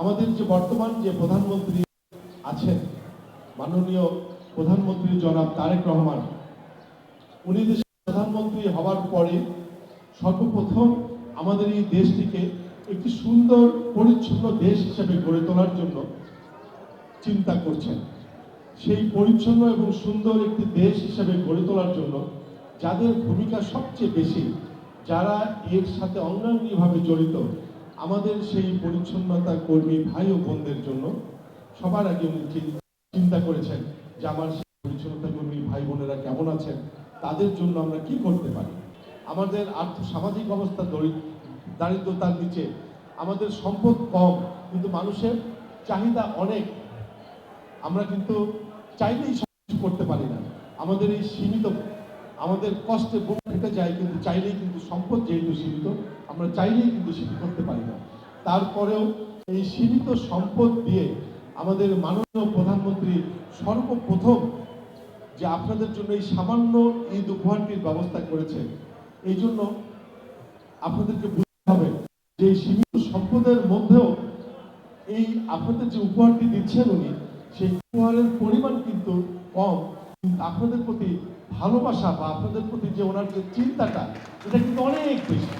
আমাদের যে বর্তমান যে প্রধানমন্ত্রী আছেন, মাননীয় প্রধানমন্ত্রী জনাব তারেক রহমান, উনি দেশের প্রধানমন্ত্রী হওয়ার পরে সর্বপ্রথম আমাদের এই দেশটিকে একটি সুন্দর পরিচ্ছন্ন দেশ হিসেবে গড়ে তোলার জন্য চিন্তা করছেন। সেই পরিচ্ছন্ন এবং সুন্দর একটি দেশ হিসেবে গড়ে তোলার জন্য যাদের ভূমিকা সবচেয়ে বেশি, যারা এর সাথে অঙ্গাঙ্গিভাবে জড়িত, আমাদের সেই পরিচ্ছন্নতা কর্মী ভাই ও বোনদের জন্য সবার আগে উনি চিন্তা করেছেন যে আমার সেই পরিচ্ছন্নতা কর্মী ভাই বোনেরা কেমন আছেন, তাদের জন্য আমরা কি করতে পারি। আমাদের সামাজিক অবস্থা দারিদ্রতার নিচে, আমাদের সম্পদ কম, কিন্তু মানুষের চাহিদা অনেক। আমরা কিন্তু চাইলেই সব কিছু করতে পারি না। আমাদের এই সীমিত, আমাদের কষ্টে বুক ফেটে যায়, কিন্তু চাইলেই কিন্তু সম্পদ যেহেতু সীমিত, আমরা চাইলেই কিন্তু সেটি করতে পারি না। তারপরেও এই সীমিত সম্পদ দিয়ে আমাদের মাননীয় প্রধানমন্ত্রী সর্বপ্রথম যে আপনাদের জন্য এই সামান্য ঈদ উপহারটির ব্যবস্থা করেছেন, এই জন্য আপনাদেরকে বুঝতে হবে যে এই সীমিত সম্পদের মধ্যেও এই আপনাদের যে উপহারটি দিচ্ছেন উনি, সেই উপহারের পরিমাণ কিন্তু কম, কিন্তু আপনাদের প্রতি ভালোবাসা বা আপনাদের প্রতি যে ওনার যে চিন্তাটা, এটা কিন্তু অনেক বেশি।